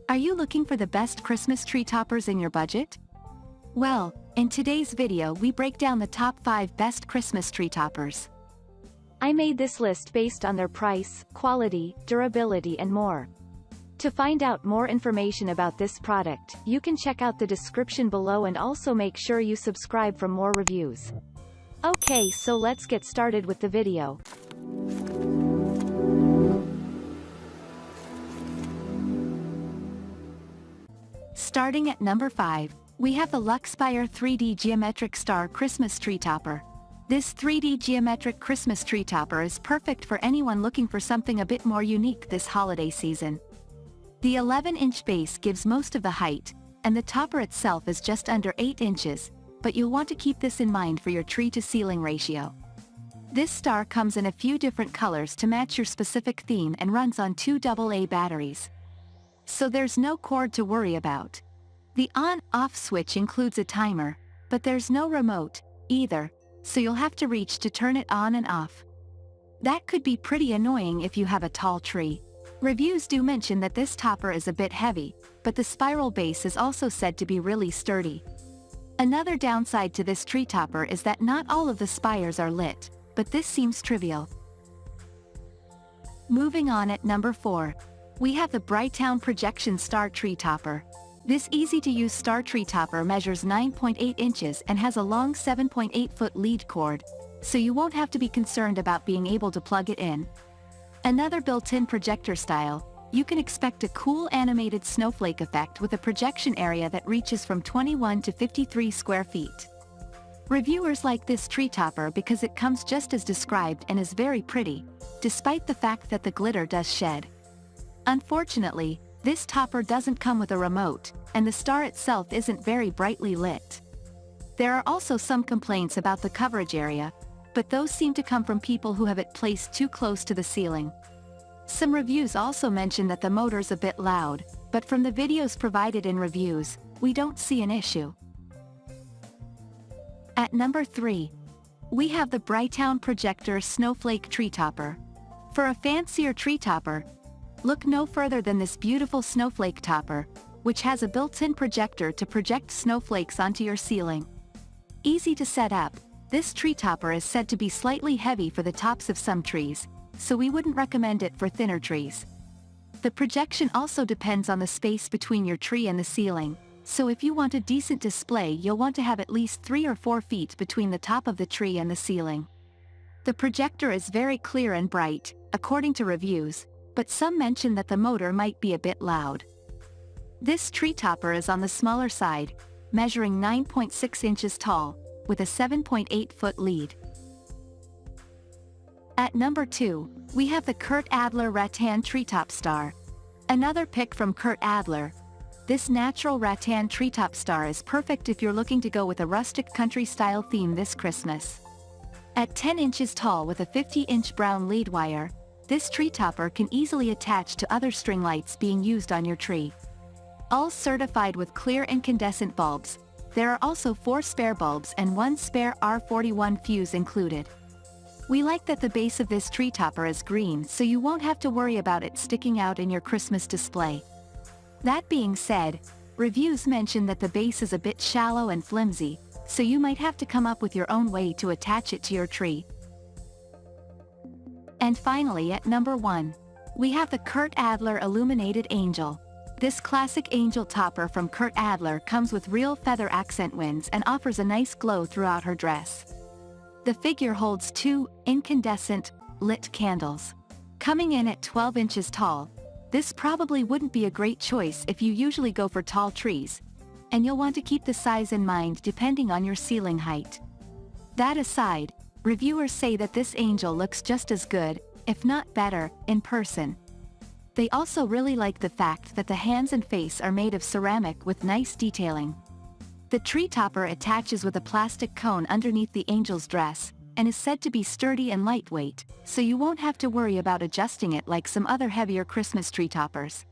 Are you looking for the best Christmas tree toppers in your budget? Well, in today's video we break down the top 5 best Christmas tree toppers. I made this list based on their price, quality, durability and more. To find out more information about this product, you can check out the description below and also make sure you subscribe for more reviews. Okay, so let's get started with the video. Starting at number 5, we have the Luxspire 3D Geometric Star Christmas Tree Topper. This 3D geometric Christmas tree topper is perfect for anyone looking for something a bit more unique this holiday season. The 11-inch base gives most of the height, and the topper itself is just under 8 inches, but you'll want to keep this in mind for your tree-to-ceiling ratio. This star comes in a few different colors to match your specific theme and runs on 2 AA batteries. So there's no cord to worry about. The on-off switch includes a timer, but there's no remote, either, so you'll have to reach to turn it on and off. That could be pretty annoying if you have a tall tree. Reviews do mention that this topper is a bit heavy, but the spiral base is also said to be really sturdy. Another downside to this tree topper is that not all of the spires are lit, but this seems trivial. Moving on at number 4, we have the Brighttown Projection Star Tree Topper. This easy-to-use star tree topper measures 9.8 inches and has a long 7.8-foot lead cord, so you won't have to be concerned about being able to plug it in. Another built-in projector style, you can expect a cool animated snowflake effect with a projection area that reaches from 21 to 53 square feet. Reviewers like this tree topper because it comes just as described and is very pretty, despite the fact that the glitter does shed. Unfortunately, this topper doesn't come with a remote, and the star itself isn't very brightly lit. There are also some complaints about the coverage area, but those seem to come from people who have it placed too close to the ceiling. Some reviews also mention that the motor's a bit loud, but from the videos provided in reviews, we don't see an issue. At number 3, we have the Brighttown Projector Snowflake Tree Topper. For a fancier tree topper, look no further than this beautiful snowflake topper, which has a built-in projector to project snowflakes onto your ceiling. Easy to set up, this tree topper is said to be slightly heavy for the tops of some trees, so we wouldn't recommend it for thinner trees. The projection also depends on the space between your tree and the ceiling, so if you want a decent display you'll want to have at least 3 or 4 feet between the top of the tree and the ceiling. The projector is very clear and bright, according to reviews, but some mention that the motor might be a bit loud. This tree topper is on the smaller side, measuring 9.6 inches tall, with a 7.8-foot lead. At number 2, we have the Adler Rattan Treetop Star. Another pick from Adler. This natural rattan treetop star is perfect if you're looking to go with a rustic country-style theme this Christmas. At 10 inches tall with a 50-inch brown lead wire, this tree topper can easily attach to other string lights being used on your tree. All certified with clear incandescent bulbs, there are also 4 spare bulbs and 1 spare R41 fuse included. We like that the base of this tree topper is green so you won't have to worry about it sticking out in your Christmas display. That being said, reviews mention that the base is a bit shallow and flimsy, so you might have to come up with your own way to attach it to your tree. And finally at number 1, we have the Adler Illuminated Angel. This classic angel topper from Adler comes with real feather accent winds and offers a nice glow throughout her dress. The figure holds 2 incandescent, lit candles. Coming in at 12 inches tall, this probably wouldn't be a great choice if you usually go for tall trees, and you'll want to keep the size in mind depending on your ceiling height. That aside, reviewers say that this angel looks just as good, if not better, in person. They also really like the fact that the hands and face are made of ceramic with nice detailing. The tree topper attaches with a plastic cone underneath the angel's dress, and is said to be sturdy and lightweight, so you won't have to worry about adjusting it like some other heavier Christmas tree toppers.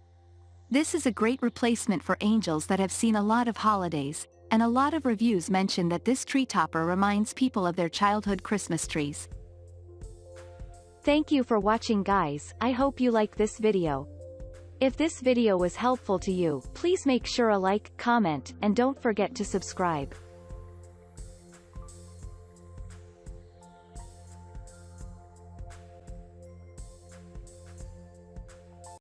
This is a great replacement for angels that have seen a lot of holidays, and a lot of reviews mention that this tree topper reminds people of their childhood Christmas trees. Thank you for watching guys, I hope you like this video. If this video was helpful to you, please make sure a like, comment, and don't forget to subscribe.